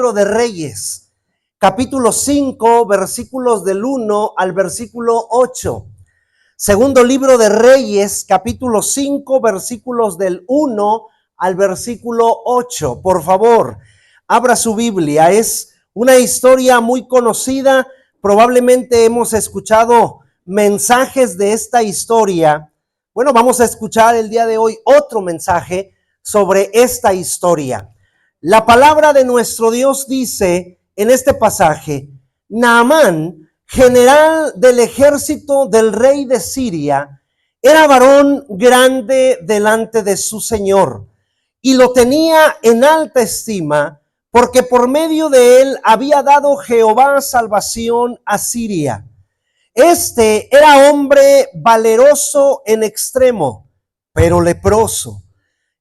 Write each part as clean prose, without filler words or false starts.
Libro de Reyes, capítulo 5, versículos del 1 al versículo 8. Segundo libro de Reyes, capítulo 5, versículos del 1 al versículo 8. Por favor, abra su Biblia. Es una historia muy conocida. Probablemente hemos escuchado mensajes de esta historia. Bueno, vamos a escuchar el día de hoy otro mensaje sobre esta historia. La palabra de nuestro Dios dice en este pasaje: Naamán, general del ejército del rey de Siria, era varón grande delante de su señor y lo tenía en alta estima, porque por medio de él había dado Jehová salvación a Siria. Este era hombre valeroso en extremo, pero leproso.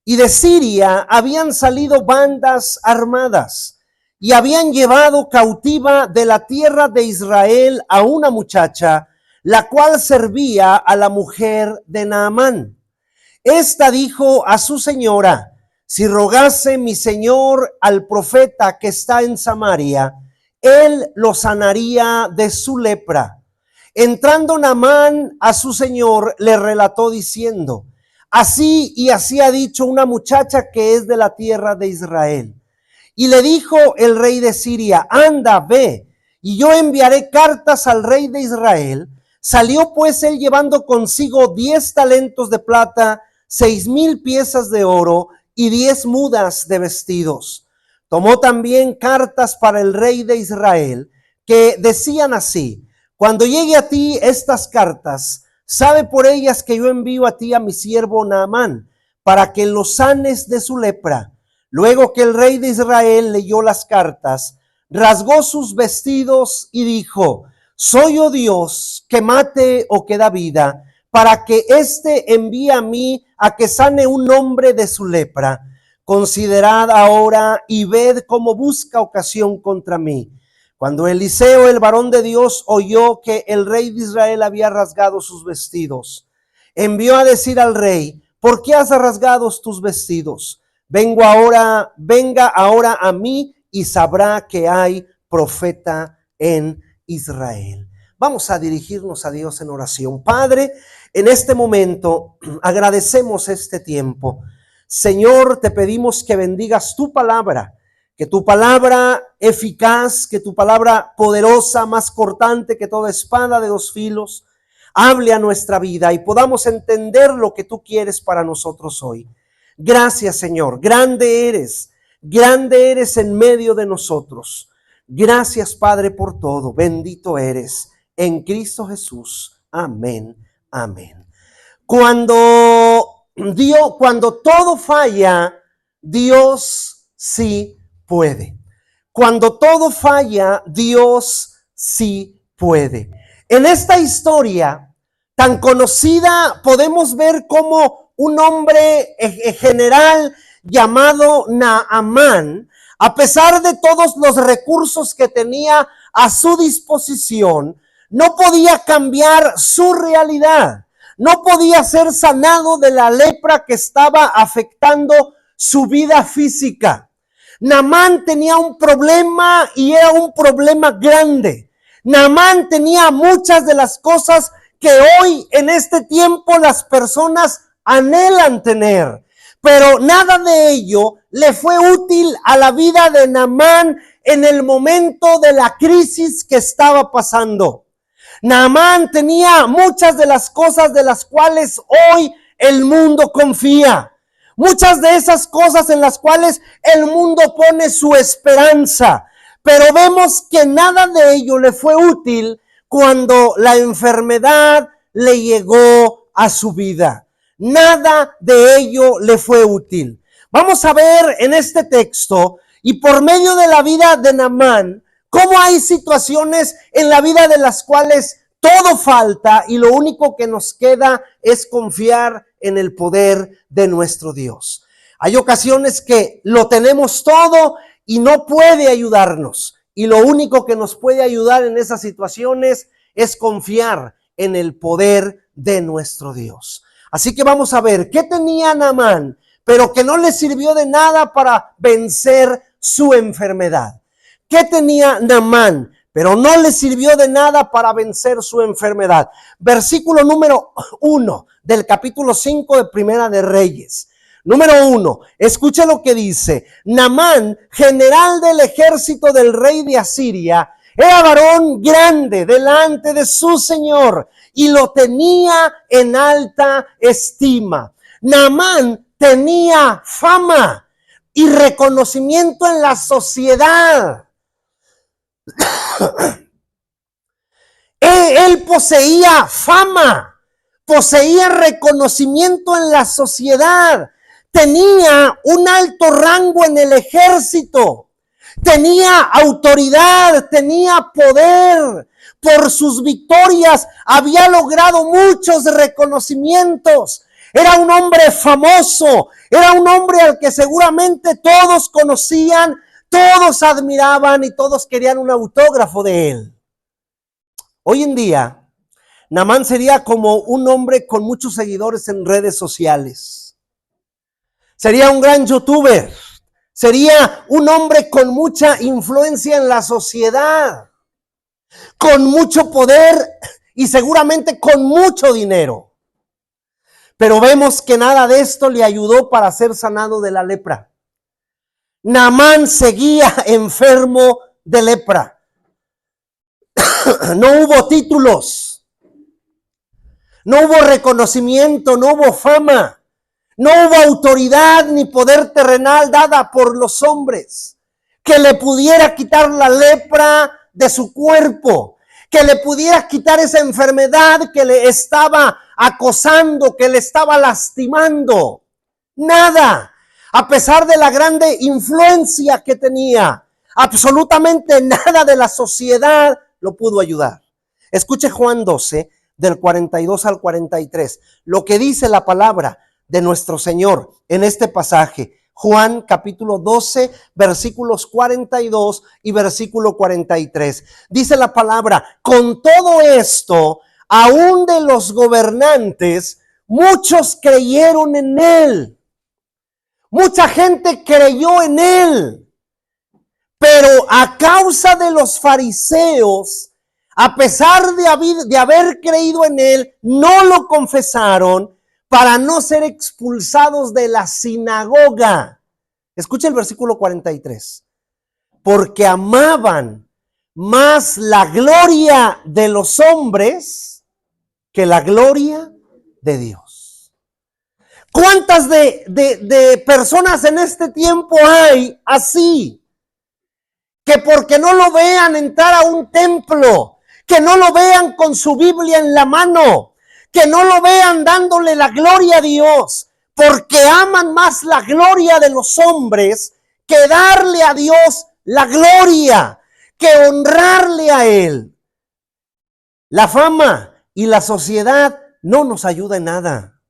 Y de Siria habían salido bandas armadas y habían llevado cautiva de la tierra de Israel a una muchacha, la cual servía a la mujer de Naamán. Esta dijo a su señora: si rogase mi señor al profeta que está en Samaria, él lo sanaría de su lepra. Entrando Naamán a su señor, le relató diciendo: así y así ha dicho una muchacha que es de la tierra de Israel. Y le dijo el rey de Siria: anda, ve, y yo enviaré cartas al rey de Israel. Salió pues él llevando consigo 10 talentos de plata, 6,000 piezas de oro y 10 mudas de vestidos. Tomó también cartas para el rey de Israel, que decían así: cuando llegue a ti estas cartas, sabe por ellas que yo envío a ti a mi siervo Naamán, para que lo sanes de su lepra. Luego que el rey de Israel leyó las cartas, rasgó sus vestidos y dijo: soy yo Dios que mate o que da vida, para que éste envíe a mí a que sane un hombre de su lepra. Considerad ahora y ved cómo busca ocasión contra mí. Cuando Eliseo, el varón de Dios, oyó que el rey de Israel había rasgado sus vestidos, envió a decir al rey: ¿por qué has rasgado tus vestidos? Venga ahora a mí y sabrá que hay profeta en Israel. Vamos a dirigirnos a Dios en oración. Padre, en este momento agradecemos este tiempo. Señor, te pedimos que bendigas tu palabra, que tu palabra eficaz, que tu palabra poderosa, más cortante que toda espada de 2 filos, hable a nuestra vida y podamos entender lo que tú quieres para nosotros hoy. Gracias, Señor. Grande eres en medio de nosotros. Gracias, Padre, por todo. Bendito eres en Cristo Jesús. Amén. Amén. Cuando todo falla, Dios sí puede. Cuando todo falla, Dios sí puede. En esta historia tan conocida podemos ver cómo un hombre general llamado Naamán, a pesar de todos los recursos que tenía a su disposición, no podía cambiar su realidad. No podía ser sanado de la lepra que estaba afectando su vida física. Naamán tenía un problema y era un problema grande. Naamán tenía muchas de las cosas que hoy en este tiempo las personas anhelan tener, pero nada de ello le fue útil a la vida de Naamán en el momento de la crisis que estaba pasando. Naamán tenía muchas de las cosas de las cuales hoy el mundo confía. Muchas de esas cosas en las cuales el mundo pone su esperanza. Pero vemos que nada de ello le fue útil cuando la enfermedad le llegó a su vida. Nada de ello le fue útil. Vamos a ver en este texto y por medio de la vida de Naamán, cómo hay situaciones en la vida de las cuales todo falta y lo único que nos queda es confiar en el poder de nuestro Dios. Hay ocasiones que lo tenemos todo y no puede ayudarnos. Y lo único que nos puede ayudar en esas situaciones es confiar en el poder de nuestro Dios. Así que vamos a ver qué tenía Naamán, pero que no le sirvió de nada para vencer su enfermedad. ¿Qué tenía Naamán? Pero no le sirvió de nada para vencer su enfermedad. Versículo número 1 del capítulo 5 de Primera de Reyes. Número 1, escuche lo que dice. Naamán, general del ejército del rey de Asiria, era varón grande delante de su señor y lo tenía en alta estima. Naamán tenía fama y reconocimiento en la sociedad. Él poseía fama, poseía reconocimiento en la sociedad, tenía un alto rango en el ejército, tenía autoridad, tenía poder. Por sus victorias había logrado muchos reconocimientos. Era un hombre famoso, era un hombre al que seguramente todos conocían, todos admiraban y todos querían un autógrafo de él. Hoy en día, Naamán sería como un hombre con muchos seguidores en redes sociales. Sería un gran youtuber. Sería un hombre con mucha influencia en la sociedad, con mucho poder y seguramente con mucho dinero. Pero vemos que nada de esto le ayudó para ser sanado de la lepra. Naamán seguía enfermo de lepra. No hubo títulos, no hubo reconocimiento, no hubo fama, no hubo autoridad ni poder terrenal dada por los hombres que le pudiera quitar la lepra de su cuerpo, que le pudiera quitar esa enfermedad que le estaba acosando, que le estaba lastimando. Nada, a pesar de la grande influencia que tenía, absolutamente nada de la sociedad lo pudo ayudar. Escuche Juan 12, del 42 al 43, lo que dice la palabra de nuestro Señor en este pasaje. Juan capítulo 12, versículos 42 y versículo 43. Dice la palabra: con todo esto, aún de los gobernantes, muchos creyeron en él. Mucha gente creyó en él. Pero a causa de los fariseos, a pesar de haber creído en él, no lo confesaron para no ser expulsados de la sinagoga. Escucha el versículo 43. Porque amaban más la gloria de los hombres que la gloria de Dios. ¿Cuántas de personas en este tiempo hay así? Que porque no lo vean entrar a un templo, que no lo vean con su Biblia en la mano, que no lo vean dándole la gloria a Dios, porque aman más la gloria de los hombres que darle a Dios la gloria, que honrarle a Él. La fama y la sociedad no nos ayuda en nada.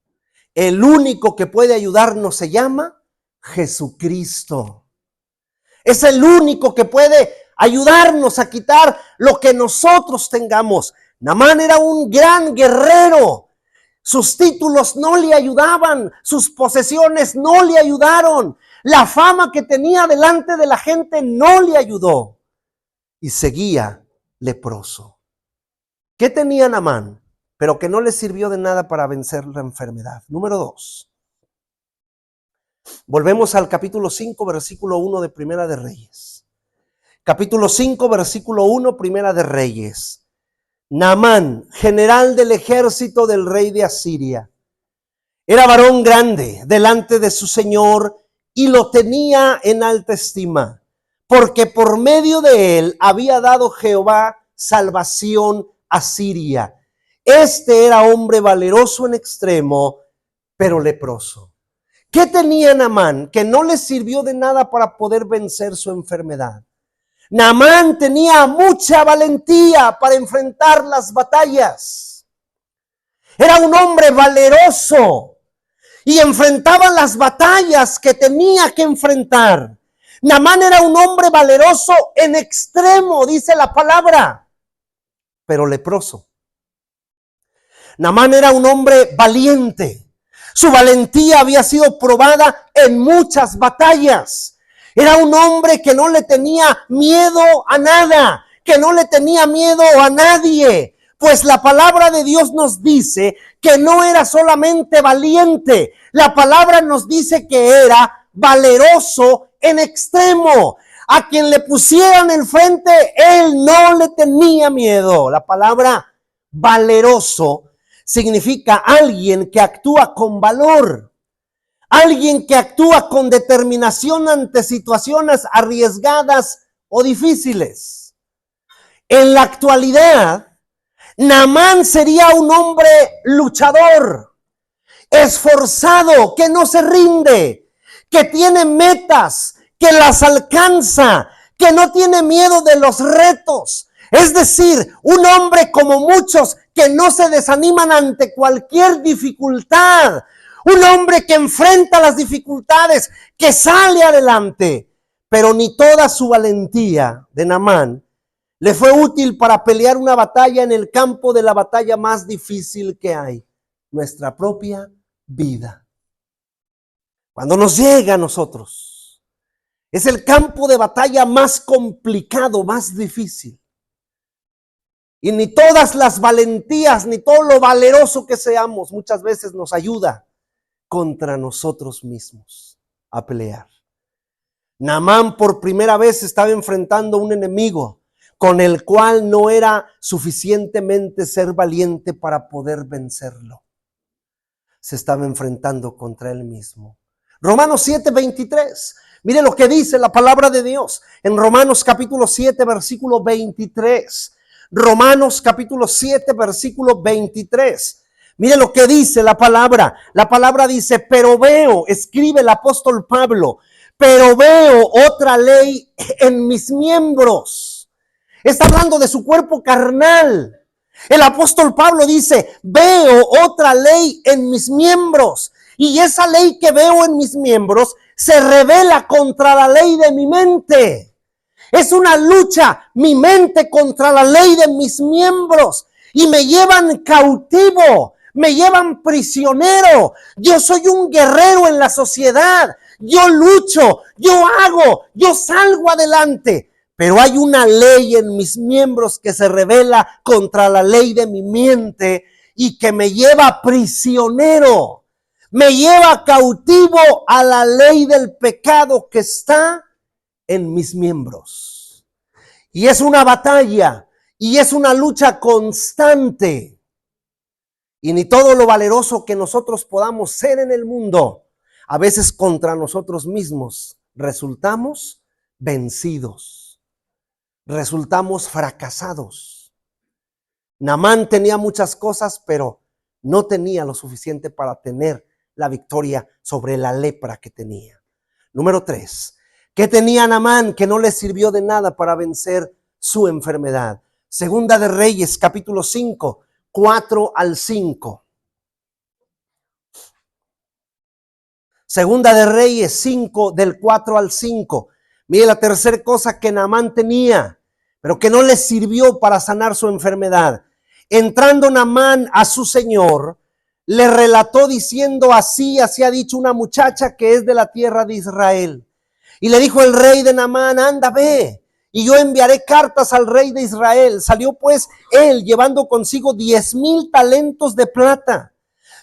El único que puede ayudarnos se llama Jesucristo. Es el único que puede ayudarnos a quitar lo que nosotros tengamos. Naamán era un gran guerrero. Sus títulos no le ayudaban, sus posesiones no le ayudaron. La fama que tenía delante de la gente no le ayudó. Y seguía leproso. ¿Qué tenía Naamán? Pero que no le sirvió de nada para vencer la enfermedad. Número 2. Volvemos al capítulo 5, versículo 1 de Primera de Reyes. Capítulo 5, versículo 1, Primera de Reyes. Naamán, general del ejército del rey de Asiria, era varón grande delante de su señor y lo tenía en alta estima, porque por medio de él había dado Jehová salvación a Siria. Este era hombre valeroso en extremo, pero leproso. ¿Qué tenía Naamán que no le sirvió de nada para poder vencer su enfermedad? Naamán tenía mucha valentía para enfrentar las batallas. Era un hombre valeroso y enfrentaba las batallas que tenía que enfrentar. Naamán era un hombre valeroso en extremo, dice la palabra, pero leproso. Naamán era un hombre valiente. Su valentía había sido probada en muchas batallas. Era un hombre que no le tenía miedo a nada, que no le tenía miedo a nadie. Pues la palabra de Dios nos dice que no era solamente valiente, la palabra nos dice que era valeroso en extremo. A quien le pusieran enfrente, él no le tenía miedo. La palabra valeroso significa alguien que actúa con valor, alguien que actúa con determinación ante situaciones arriesgadas o difíciles. En la actualidad, Naamán sería un hombre luchador, esforzado, que no se rinde, que tiene metas, que las alcanza, que no tiene miedo de los retos. Es decir, un hombre como muchos que no se desaniman ante cualquier dificultad. Un hombre que enfrenta las dificultades, que sale adelante. Pero ni toda su valentía de Naamán le fue útil para pelear una batalla en el campo de la batalla más difícil que hay, nuestra propia vida. Cuando nos llega a nosotros, es el campo de batalla más complicado, más difícil. Y ni todas las valentías, ni todo lo valeroso que seamos, muchas veces nos ayuda contra nosotros mismos a pelear. Naamán por primera vez estaba enfrentando un enemigo con el cual no era suficientemente ser valiente para poder vencerlo. Se estaba enfrentando contra él mismo. Romanos 7:23. Mire lo que dice la palabra de Dios en Romanos capítulo 7, versículo 23. Romanos capítulo 7, versículo 23. Mire lo que dice la palabra. La palabra dice, pero veo, escribe el apóstol Pablo, pero veo otra ley en mis miembros. Está hablando de su cuerpo carnal. El apóstol Pablo dice, veo otra ley en mis miembros. Y esa ley que veo en mis miembros se revela contra la ley de mi mente. Es una lucha, mi mente contra la ley de mis miembros. Y me llevan cautivo, me llevan prisionero. Yo soy un guerrero en la sociedad. Yo lucho, yo hago, yo salgo adelante. Pero hay una ley en mis miembros que se revela contra la ley de mi mente y que me lleva prisionero. Me lleva cautivo a la ley del pecado que está en mis miembros. Y es una batalla y es una lucha constante. Y ni todo lo valeroso que nosotros podamos ser en el mundo, a veces contra nosotros mismos, resultamos vencidos. Resultamos fracasados. Naamán tenía muchas cosas, pero no tenía lo suficiente para tener la victoria sobre la lepra que tenía. Número 3. ¿Qué tenía Naamán que no le sirvió de nada para vencer su enfermedad? Segunda de Reyes, capítulo 5, 4 al 5. Segunda de Reyes 5, del 4 al 5. Mire la tercera cosa que Naamán tenía, pero que no le sirvió para sanar su enfermedad. Entrando Naamán a su señor, le relató diciendo, así ha dicho una muchacha que es de la tierra de Israel. Y le dijo el rey de Naamán, anda, ve, y yo enviaré cartas al rey de Israel. Salió pues él llevando consigo 10,000 talentos de plata,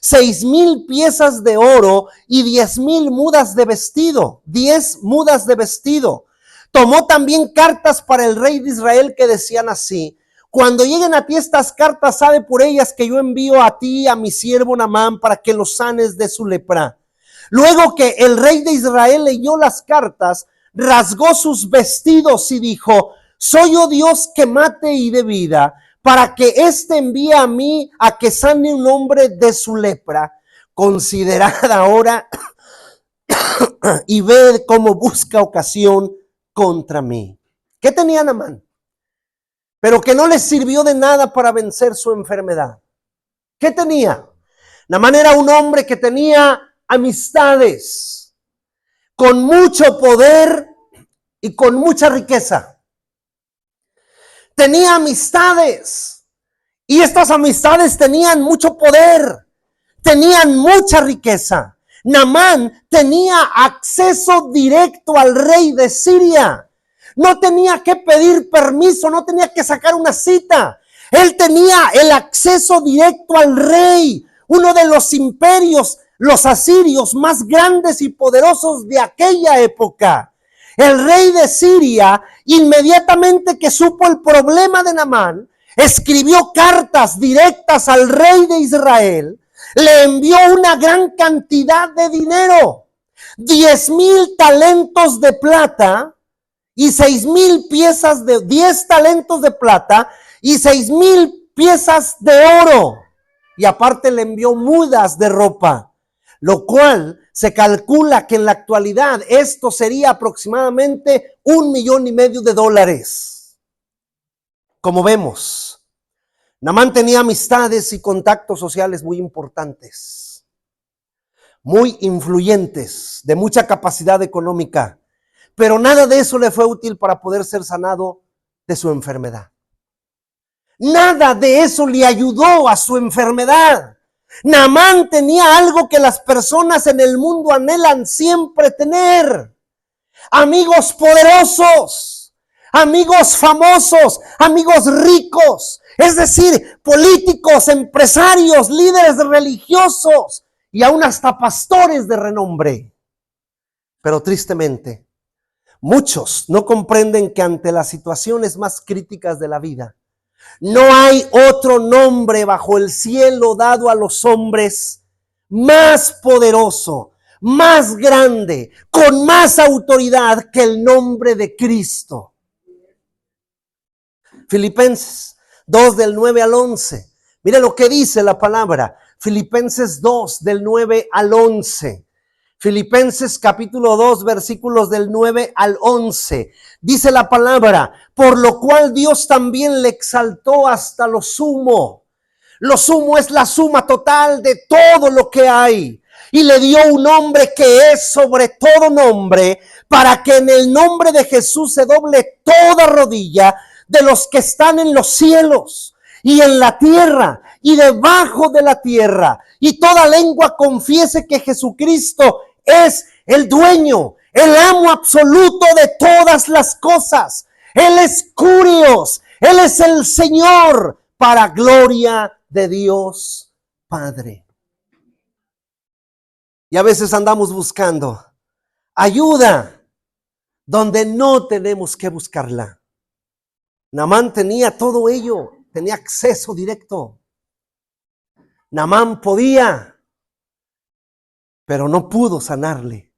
6,000 piezas de oro y 10,000 mudas de vestido, 10 mudas de vestido. Tomó también cartas para el rey de Israel que decían así, cuando lleguen a ti estas cartas, sabe por ellas que yo envío a ti, a mi siervo Naamán, para que lo sanes de su lepra. Luego que el rey de Israel leyó las cartas, rasgó sus vestidos y dijo, soy yo Dios que mate y dé vida, para que éste envíe a mí a que sane un hombre de su lepra. Considerad ahora y ved cómo busca ocasión contra mí. ¿Qué tenía Naamán? Pero que no le sirvió de nada para vencer su enfermedad. ¿Qué tenía? Naamán era un hombre que tenía amistades con mucho poder y con mucha riqueza. Tenía amistades y estas amistades tenían mucho poder, tenían mucha riqueza. Naamán tenía acceso directo al rey de Siria. No tenía que pedir permiso, no tenía que sacar una cita. Él tenía el acceso directo al rey, uno de los imperios, los asirios más grandes y poderosos de aquella época. El rey de Siria, inmediatamente que supo el problema de Naamán, escribió cartas directas al rey de Israel, le envió una gran cantidad de dinero, 10,000 talentos de plata y 6,000 piezas de 10 talentos de plata y 6,000 piezas de oro. Y aparte le envió mudas de ropa, lo cual se calcula que en la actualidad esto sería aproximadamente $1,500,000. Como vemos, Naamán tenía amistades y contactos sociales muy importantes, muy influyentes, de mucha capacidad económica, pero nada de eso le fue útil para poder ser sanado de su enfermedad. Nada de eso le ayudó a su enfermedad. Naamán tenía algo que las personas en el mundo anhelan siempre tener: amigos poderosos, amigos famosos, amigos ricos, es decir, políticos, empresarios, líderes religiosos y aún hasta pastores de renombre. Pero tristemente, muchos no comprenden que ante las situaciones más críticas de la vida, no hay otro nombre bajo el cielo dado a los hombres más poderoso, más grande, con más autoridad que el nombre de Cristo. Filipenses 2 del 9 al 11. Mire lo que dice la palabra. Filipenses 2 del 9 al 11. Filipenses capítulo 2 versículos del 9 al 11. Dice la palabra: por lo cual Dios también le exaltó hasta lo sumo. Lo sumo es la suma total de todo lo que hay. Y le dio un nombre que es sobre todo nombre, para que en el nombre de Jesús se doble toda rodilla de los que están en los cielos y en la tierra y debajo de la tierra, y toda lengua confiese que Jesucristo es el dueño, el amo absoluto de todas las cosas. Él es Curios, Él es el Señor, para gloria de Dios Padre. Y a veces andamos buscando ayuda donde no tenemos que buscarla. Naamán tenía todo ello, tenía acceso directo. Naamán podía, pero no pudo sanarle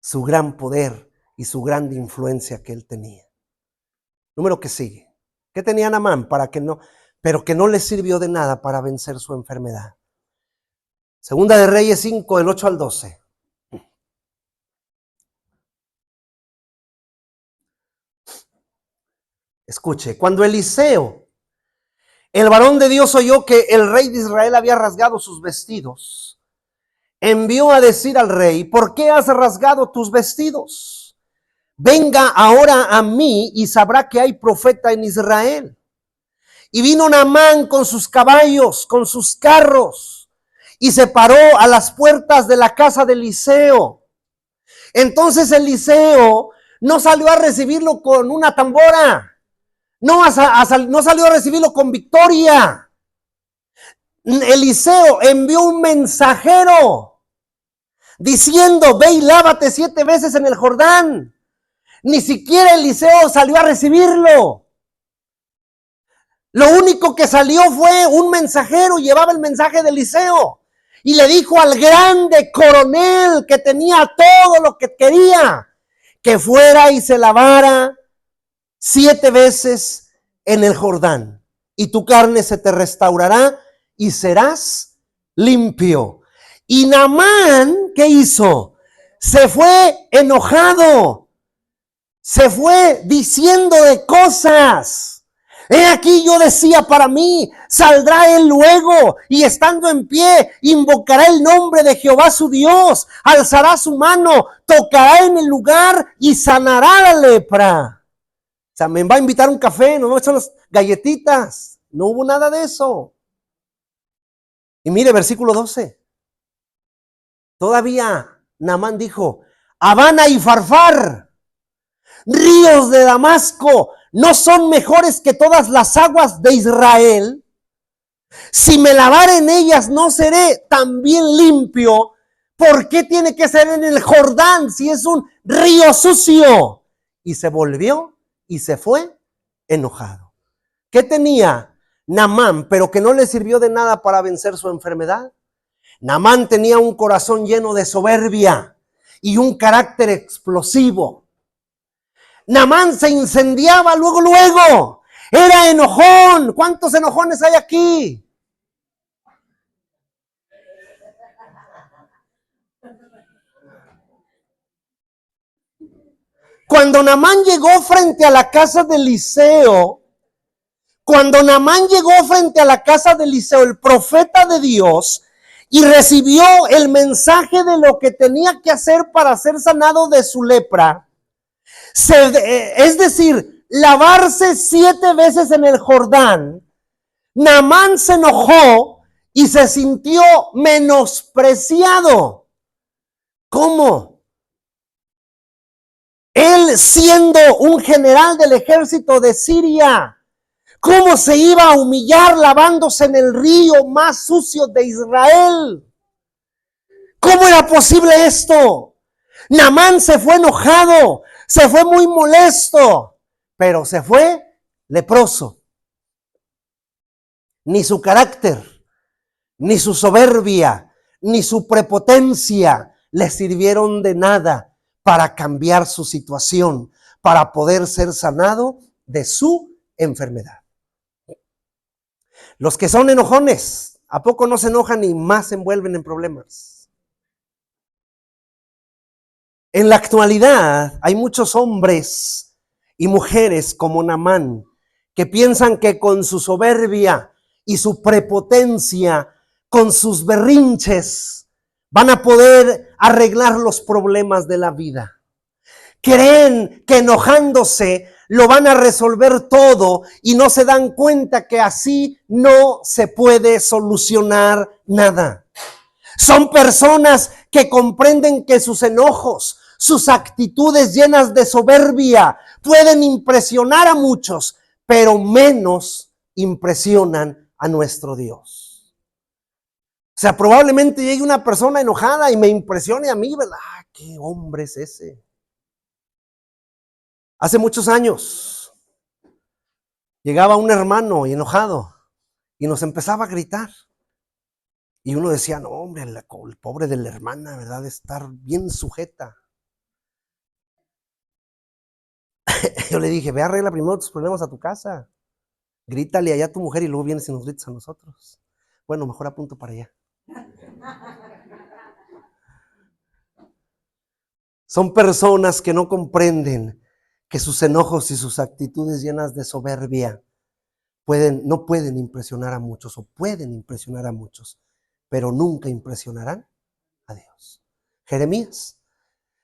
su gran poder y su gran influencia que él tenía. Número que sigue. ¿Qué tenía Naamán pero que no le sirvió de nada para vencer su enfermedad? Segunda de Reyes 5, del 8 al 12. Escuche, cuando Eliseo, el varón de Dios, oyó que el rey de Israel había rasgado sus vestidos, envió a decir al rey: ¿por qué has rasgado tus vestidos? Venga ahora a mí y sabrá que hay profeta en Israel. Y vino Naamán con sus caballos, con sus carros, y se paró a las puertas de la casa de Eliseo. Entonces Eliseo no salió a recibirlo con una tambora, no salió a recibirlo con victoria. Eliseo envió un mensajero diciendo: ve y lávate 7 veces en el Jordán. Ni siquiera Eliseo salió a recibirlo. Lo único que salió fue un mensajero, llevaba el mensaje de Eliseo y le dijo al grande coronel que tenía todo lo que quería, que fuera y se lavara 7 veces en el Jordán, y tu carne se te restaurará y serás limpio. Y Naamán, ¿qué hizo? Se fue enojado, se fue diciendo de cosas. He aquí, yo decía para mí: saldrá él luego y estando en pie invocará el nombre de Jehová su Dios, alzará su mano, tocará en el lugar y sanará la lepra. O sea, me va a invitar un café, no me echan las galletitas. No hubo nada de eso. Y mire, versículo 12. Todavía Naamán dijo, Habana y Farfar, ríos de Damasco, ¿no son mejores que todas las aguas de Israel? Si me lavare en ellas, ¿no seré también limpio? ¿Por qué tiene que ser en el Jordán si es un río sucio? Y se volvió y se fue enojado. ¿Qué tenía Naamán, pero que no le sirvió de nada para vencer su enfermedad? Naamán tenía un corazón lleno de soberbia y un carácter explosivo. Naamán se incendiaba luego. Era enojón. ¿Cuántos enojones hay aquí? Cuando Naamán llegó frente a la casa de Eliseo, el profeta de Dios, y recibió el mensaje de lo que tenía que hacer para ser sanado de su lepra, es decir, lavarse 7 veces en el Jordán, Naamán se enojó y se sintió menospreciado. ¿Cómo? Él siendo un general del ejército de Siria, ¿cómo se iba a humillar lavándose en el río más sucio de Israel? ¿Cómo era posible esto? Naamán se fue enojado, se fue muy molesto, pero se fue leproso. Ni su carácter, ni su soberbia, ni su prepotencia le sirvieron de nada para cambiar su situación, para poder ser sanado de su enfermedad. Los que son enojones, ¿a poco no se enojan y más se envuelven en problemas? En la actualidad hay muchos hombres y mujeres como Naamán que piensan que con su soberbia y su prepotencia, con sus berrinches, van a poder arreglar los problemas de la vida. Creen que enojándose lo van a resolver todo y no se dan cuenta que así no se puede solucionar nada. Son personas que comprenden que sus enojos, sus actitudes llenas de soberbia pueden impresionar a muchos, pero menos impresionan a nuestro Dios. O sea, probablemente llegue una persona enojada y me impresione a mí, ¿verdad? ¿Qué hombre es ese? Hace muchos años llegaba un hermano y enojado y nos empezaba a gritar. Y uno decía, no hombre, el pobre de la hermana, ¿verdad? De estar bien sujeta. Yo le dije, ve, arregla primero tus problemas a tu casa. Grítale allá a tu mujer y luego vienes y nos gritas a nosotros. Bueno, mejor apunto para allá. Son personas que no comprenden que sus enojos y sus actitudes llenas de soberbia no pueden impresionar a muchos, o pueden impresionar a muchos, pero nunca impresionarán a Dios. Jeremías,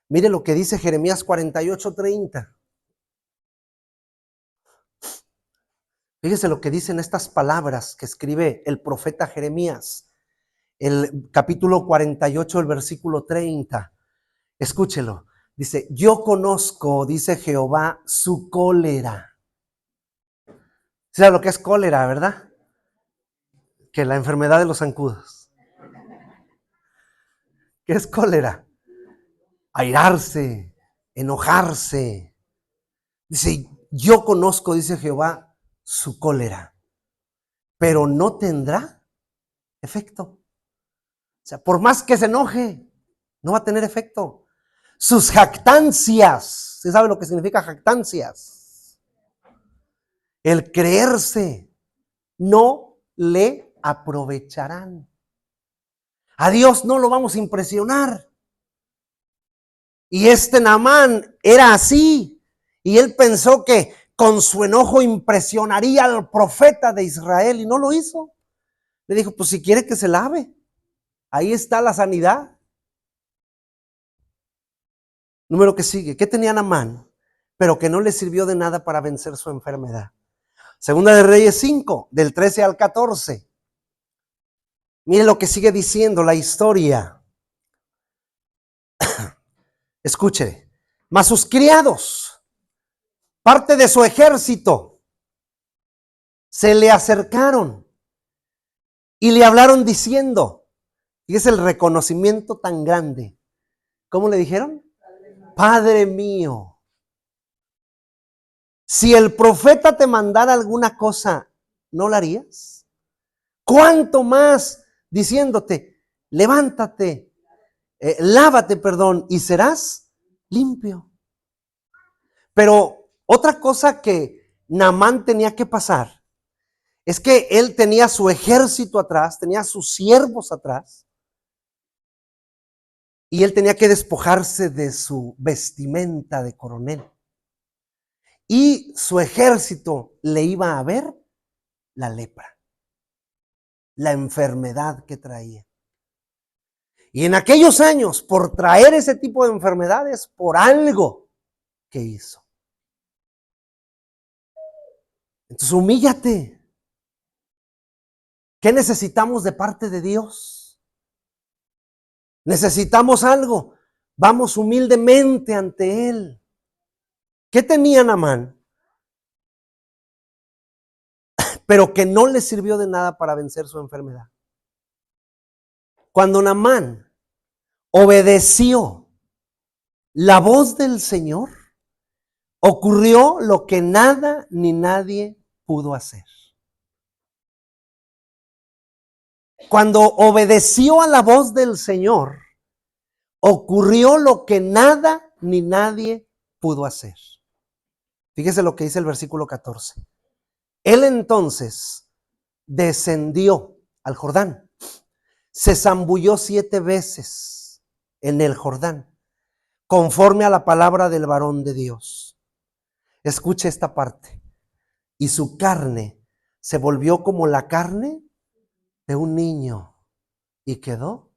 mire lo que dice Jeremías 48:30. Fíjese lo que dicen estas palabras que escribe el profeta Jeremías, el capítulo 48, el versículo 30. Escúchelo. Dice, yo conozco, dice Jehová, su cólera. ¿Sabe lo que es cólera, verdad? Que la enfermedad de los zancudos. ¿Qué es cólera? Airarse, enojarse. Dice, yo conozco, dice Jehová, su cólera, pero no tendrá efecto. O sea, por más que se enoje, no va a tener efecto. Sus jactancias, ¿se sabe lo que significa jactancias? El creerse, no le aprovecharán. A Dios no lo vamos a impresionar. Y este Naamán era así. Y él pensó que con su enojo impresionaría al profeta de Israel y no lo hizo. Le dijo, pues si quiere que se lave, ahí está la sanidad. Número que sigue, ¿qué tenía Naamán? Pero que no le sirvió de nada para vencer su enfermedad. Segunda de Reyes 5, del 13 al 14. Mire lo que sigue diciendo la historia. Escuche, mas sus criados, parte de su ejército, se le acercaron y le hablaron diciendo, y es el reconocimiento tan grande. ¿Cómo le dijeron? Padre mío, si el profeta te mandara alguna cosa, ¿no la harías? ¿Cuánto más diciéndote, levántate, lávate, perdón, y serás limpio? Pero otra cosa que Naamán tenía que pasar es que él tenía su ejército atrás, tenía sus siervos atrás, y él tenía que despojarse de su vestimenta de coronel. Y su ejército le iba a ver la lepra, la enfermedad que traía. Y en aquellos años, por traer ese tipo de enfermedades, por algo que hizo. Entonces, humíllate. ¿Qué necesitamos de parte de Dios? Necesitamos algo. Vamos humildemente ante Él. ¿Qué tenía Naamán? Pero que no le sirvió de nada para vencer su enfermedad. Cuando Naamán obedeció la voz del Señor, ocurrió lo que nada ni nadie pudo hacer. Cuando obedeció a la voz del Señor, ocurrió lo que nada ni nadie pudo hacer. Fíjese lo que dice el versículo 14. Él entonces descendió al Jordán, se zambulló 7 veces en el Jordán, conforme a la palabra del varón de Dios. Escuche esta parte. Y su carne se volvió como la carne de un niño y quedó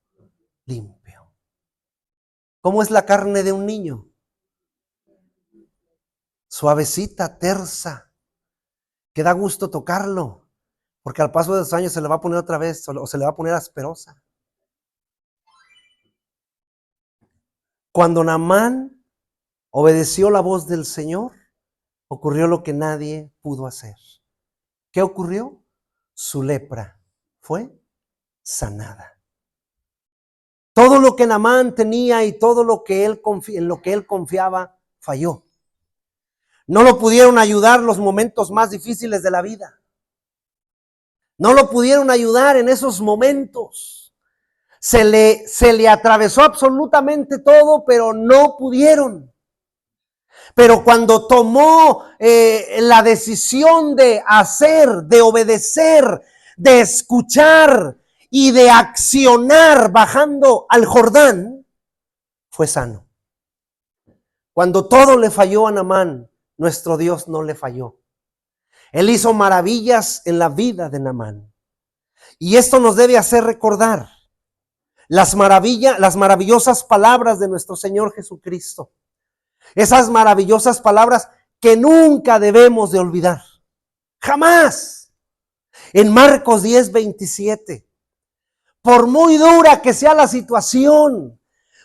limpio. ¿Cómo es la carne de un niño? Suavecita, tersa, que da gusto tocarlo, porque al paso de los años se le va a poner otra vez o se le va a poner asperosa. Cuando Naamán obedeció la voz del Señor, ocurrió lo que nadie pudo hacer. ¿Qué ocurrió? Su lepra fue sanada. Todo lo que Naamán tenía y todo lo que en lo que él confiaba falló. No lo pudieron ayudar los momentos más difíciles de la vida. No lo pudieron ayudar en esos momentos. Se le atravesó absolutamente todo, pero no pudieron. Pero cuando tomó la decisión de hacer, de obedecer, de escuchar y de accionar bajando al Jordán, fue sano. Cuando todo le falló a Naamán, nuestro Dios no le falló. Él hizo maravillas en la vida de Naamán. Y esto nos debe hacer recordar las maravillosas palabras de nuestro Señor Jesucristo. Esas maravillosas palabras que nunca debemos de olvidar. Jamás. En Marcos 10:27. Por muy dura que sea la situación,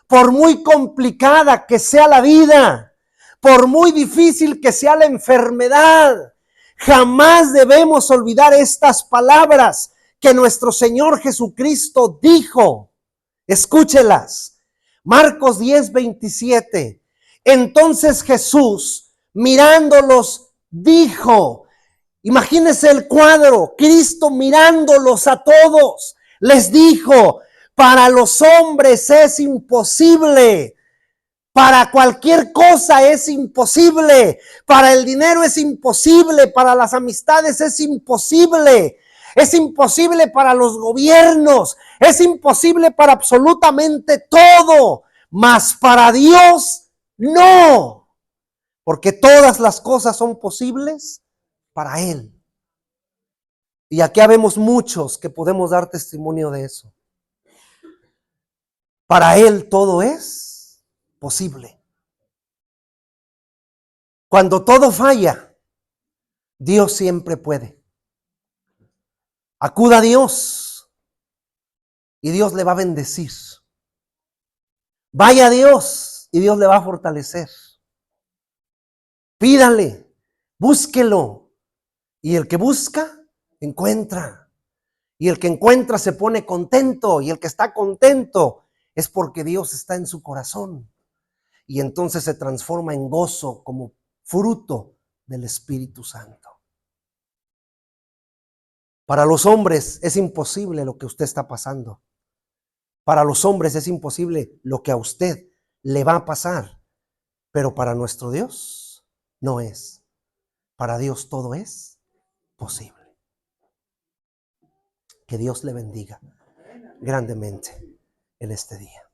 por muy complicada que sea la vida, por muy difícil que sea la enfermedad, jamás debemos olvidar estas palabras que nuestro Señor Jesucristo dijo. Escúchelas. Marcos 10:27. Entonces Jesús, mirándolos, dijo, imagínense el cuadro, Cristo mirándolos a todos, les dijo, para los hombres es imposible, para cualquier cosa es imposible, para el dinero es imposible, para las amistades es imposible para los gobiernos, es imposible para absolutamente todo, mas para Dios no, porque todas las cosas son posibles para Él. Y aquí habemos muchos que podemos dar testimonio de eso. Para Él todo es posible. Cuando todo falla, Dios siempre puede. Acuda a Dios y Dios le va a bendecir. Vaya a Dios y Dios le va a fortalecer. Pídale, búsquelo. Y el que busca, encuentra. Y el que encuentra se pone contento. Y el que está contento es porque Dios está en su corazón. Y entonces se transforma en gozo como fruto del Espíritu Santo. Para los hombres es imposible lo que usted está pasando. Para los hombres es imposible lo que a usted le va a pasar. Pero para nuestro Dios no es. Para Dios todo es posible. Que Dios le bendiga grandemente en este día.